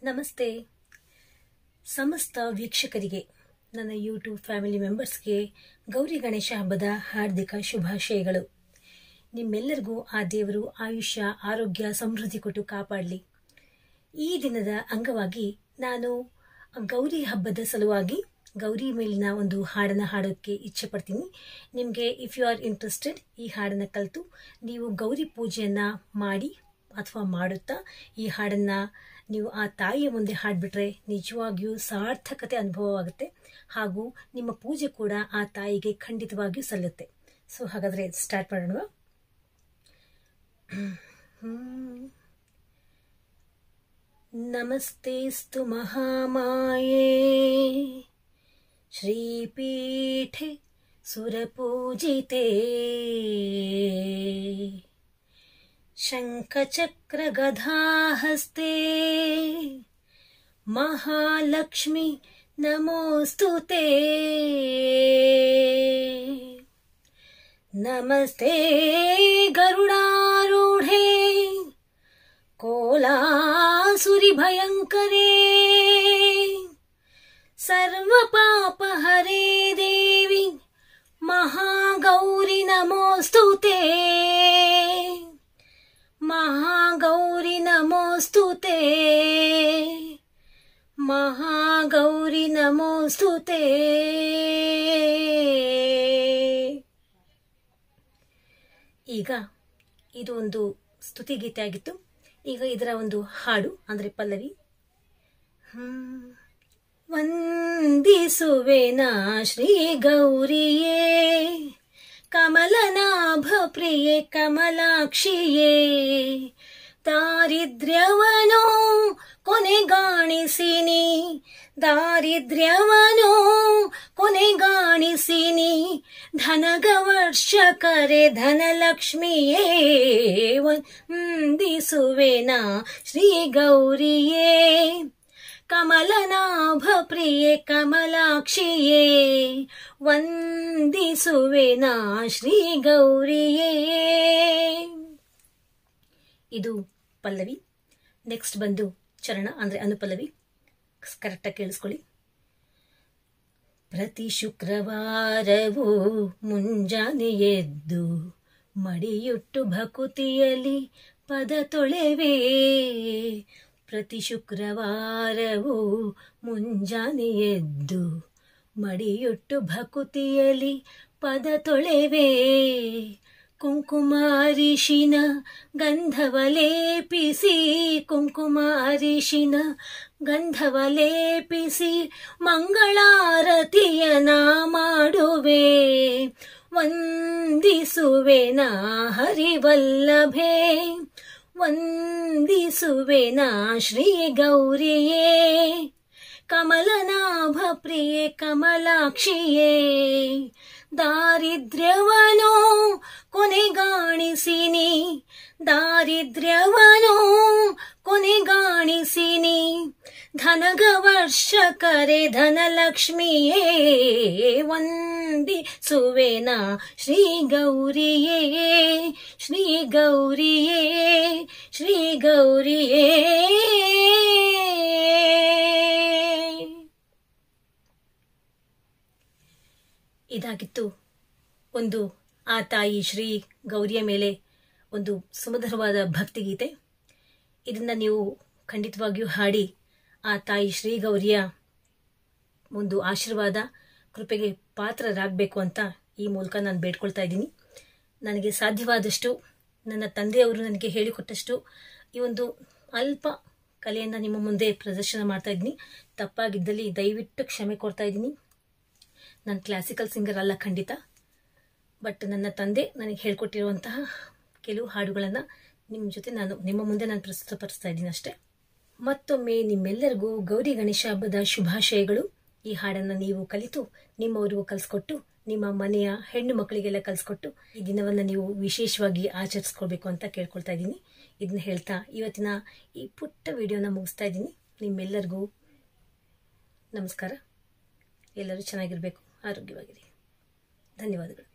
ನಮಸ್ತೆ ಸಮಸ್ತ ವೀಕ್ಷಕರಿಗೆ ನನ್ನ ಯೂಟ್ಯೂಬ್ ಫ್ಯಾಮಿಲಿ ಮೆಂಬರ್ಸ್ಗೆ ಗೌರಿ ಗಣೇಶ ಹಬ್ಬದ ಹಾರ್ದಿಕ ಶುಭಾಶಯಗಳು. ನಿಮ್ಮೆಲ್ಲರಿಗೂ ಆ ದೇವರು ಆಯುಷ್ಯ ಆರೋಗ್ಯ ಸಮೃದ್ಧಿ ಕೊಟ್ಟು ಕಾಪಾಡಲಿ. ಈ ದಿನದ ಅಂಗವಾಗಿ ನಾನು ಗೌರಿ ಹಬ್ಬದ ಸಲುವಾಗಿ ಗೌರಿ ಮೇಲಿನ ಒಂದು ಹಾಡನ್ನು ಹಾಡೋಕ್ಕೆ ಇಚ್ಛೆ ಪಡ್ತೀನಿ. ನಿಮಗೆ ಇಫ್ ಯು ಆರ್ ಇಂಟ್ರೆಸ್ಟೆಡ್ ಈ ಹಾಡನ್ನು ಕಲಿತು ನೀವು ಗೌರಿ ಪೂಜೆಯನ್ನು ಮಾಡಿ ಅಥವಾ ಮಾಡುತ್ತಾ ಈ ಹಾಡನ್ನು ನೀವು ಆ ತಾಯಿಯ ಮುಂದೆ ಹಾಡಿಬಿಟ್ರೆ ನಿಜವಾಗಿಯೂ ಸಾರ್ಥಕತೆ ಅನುಭವವಾಗುತ್ತೆ ಹಾಗೂ ನಿಮ್ಮ ಪೂಜೆ ಕೂಡ ಆ ತಾಯಿಗೆ ಖಂಡಿತವಾಗಿಯೂ ಸಲ್ಲುತ್ತೆ. ಸೊ ಹಾಗಾದರೆ ಸ್ಟಾರ್ಟ್ ಮಾಡೋಣ. ನಮಸ್ತೆಸ್ತು ಮಹಾಮಾಯೇ ಶ್ರೀಪೀಠೆ ಸುರಪೂಜಿತೆ ಶಂಖಚಕ್ರ ಗದಾಹಸ್ತೆ ಮಹಾಲಕ್ಷ್ಮಿ ನಮೋಸ್ತುತೆ. ನಮಸ್ತೆ ಗರುಡಾರೂಢೆ ಕೋಲಾಸುರಿ ಭಯಂಕರೇ ಸರ್ವ ಪಾಪ ಹರೇ ದೇವಿ ಮಹಾಗೌರಿ ನಮೋಸ್ತುತೆ. ಮಹಾಗೌರಿ ನಮೋಸ್ತುತೆ ಮಹಾಗೌರಿ ನಮೋಸ್ತುತೆ. ಈಗ ಇದು ಒಂದು ಸ್ತುತಿಗೀತೆ ಆಗಿತ್ತು. ಈಗ ಇದರ ಒಂದು ಹಾಡು ಅಂದ್ರೆ ಪಲ್ಲವಿ. ವಂದಿಸುವೆನಾ ಶ್ರೀ ಗೌರಿಯೇ ಕಮಲನಾಭ ಪ್ರಿಯೆ ಕಮಲಾಕ್ಷಿಯೇ ದಾರಿದ್ರ್ಯವನೋ ಕೊನೆಗಾಣಿಸಿನಿ ದಾರಿದ್ರ್ಯವನೋ ಕೊನೆಗಾಣಿಸಿನಿ ಧನಗವರ್ಷಕರೆ ಧನಲಕ್ಷ್ಮಿಯೇ ವಂದಿಸುವೆನಾ ಶ್ರೀ ಗೌರಿಯೇ ಕಮಲನಾಭ ಪ್ರಿಯೆ ಕಮಲಾಕ್ಷಿಯೇ ವಂದಿಸುವೆನಾ ಶ್ರೀ ಗೌರಿಯೇ. ಇದು ಪಲ್ಲವಿ. ನೆಕ್ಸ್ಟ್ ಬಂದು ಚರಣ ಅಂದ್ರೆ ಅನುಪಲ್ಲವಿ. ಕರೆಕ್ಟಾಗಿ ಕೇಳಿಸ್ಕೊಳ್ಳಿ. ಪ್ರತಿ ಶುಕ್ರವಾರವೂ ಮುಂಜಾನೆ ಎದ್ದು ಮಡಿಯುಟ್ಟು ಭಕುತಿಯಲ್ಲಿ ಪದ ತೊಳೆವೆ ಪ್ರತಿ ಶುಕ್ರವಾರವೂ ಮುಂಜಾನೆ ಎದ್ದು ಮಡಿಯುಟ್ಟು ಭಕುತಿಯಲ್ಲಿ ಪದ ತೊಳೆವೆ ಕುಂಕುಮ ಅರಿಶಿನ ಗಂಧವ ಲೇಪಿಸಿ ಕುಂಕುಮ ಅರಿಶಿನ ಗಂಧವ ಲೇಪಿಸಿ ಮಂಗಳಾರತಿಯನ ಮಾಡುವೆ ವಂದಿಸುವೆನಾ ಹರಿವಲ್ಲಭೆ ವಂದಿಸುವೆನಾ ಶ್ರೀ ಗೌರಿಯೇ ಕಮಲನಾಭ ಪ್ರಿಯೆ ಕಮಲಾಕ್ಷಿಯೇ ದಾರಿದ್ರ್ಯವನೋ ಕೊನೆಗಾಣಿಸಿನಿ ದಾರಿದ್ರ್ಯವನೋ ಕೊನೆಗಾಣಿಸಿನಿ ಧನಗವರ್ಷಕರೆ ಧನಲಕ್ಷ್ಮಿಯೇ ವಂದಿಸುವೆನಾ ಶ್ರೀ ಗೌರಿಯೇ ಶ್ರೀ ಗೌರಿಯೇ ಶ್ರೀ ಗೌರಿಯೇ. ಇದಾಗಿತ್ತು ಒಂದು ಆ ತಾಯಿ ಶ್ರೀ ಗೌರಿಯ ಮೇಲೆ ಒಂದು ಸುಮಧುರವಾದ ಭಕ್ತಿಗೀತೆ. ಇದನ್ನ ನೀವು ಖಂಡಿತವಾಗಿಯೂ ಹಾಡಿ ಆ ತಾಯಿ ಶ್ರೀ ಗೌರಿಯ ಒಂದು ಆಶೀರ್ವಾದ ಕೃಪೆಗೆ ಪಾತ್ರರಾಗಬೇಕು ಅಂತ ಈ ಮೂಲಕ ನಾನು ಬೇಡ್ಕೊಳ್ತಾ ಇದ್ದೀನಿ. ನನಗೆ ಸಾಧ್ಯವಾದಷ್ಟು ನನ್ನ ತಂದೆಯವರು ನನಗೆ ಹೇಳಿಕೊಟ್ಟಷ್ಟು ಈ ಒಂದು ಅಲ್ಪ ಕಲೆಯನ್ನು ನಿಮ್ಮ ಮುಂದೆ ಪ್ರದರ್ಶನ ಮಾಡ್ತಾ ಇದ್ದೀನಿ. ತಪ್ಪಾಗಿದ್ದಲ್ಲಿ ದಯವಿಟ್ಟು ಕ್ಷಮೆ ಕೊಡ್ತಾ ಇದ್ದೀನಿ. ನಾನು ಕ್ಲಾಸಿಕಲ್ ಸಿಂಗರ್ ಅಲ್ಲ ಖಂಡಿತ, ಬಟ್ ನನ್ನ ತಂದೆ ನನಗೆ ಹೇಳ್ಕೊಟ್ಟಿರುವಂತಹ ಕೆಲವು ಹಾಡುಗಳನ್ನು ನಿಮ್ಮ ಮುಂದೆ ನಾನು ಪ್ರಸ್ತುತಪಡಿಸ್ತಾ ಇದ್ದೀನಿ ಅಷ್ಟೇ. ಮತ್ತೊಮ್ಮೆ ನಿಮ್ಮೆಲ್ಲರಿಗೂ ಗೌರಿ ಗಣೇಶ ಹಬ್ಬದ ಶುಭಾಶಯಗಳು. ಈ ಹಾಡನ್ನು ನೀವು ಕಲಿತು ನಿಮ್ಮವರಿಗೂ ಕಲಿಸ್ಕೊಟ್ಟು ನಿಮ್ಮ ಮನೆಯ ಹೆಣ್ಣು ಮಕ್ಕಳಿಗೆಲ್ಲ ಕಲಿಸ್ಕೊಟ್ಟು ಈ ದಿನವನ್ನು ನೀವು ವಿಶೇಷವಾಗಿ ಆಚರಿಸ್ಕೊಳ್ಬೇಕು ಅಂತ ಕೇಳ್ಕೊಳ್ತಾ ಇದ್ದೀನಿ. ಇದನ್ನ ಹೇಳ್ತಾ ಇವತ್ತಿನ ಈ ಪುಟ್ಟ ವಿಡಿಯೋನ ಮುಗಿಸ್ತಾ ಇದ್ದೀನಿ. ನಿಮ್ಮೆಲ್ಲರಿಗೂ ನಮಸ್ಕಾರ. ಎಲ್ಲರೂ ಚೆನ್ನಾಗಿರಬೇಕು, ಆರೋಗ್ಯವಾಗಿರಿ. ಧನ್ಯವಾದಗಳು.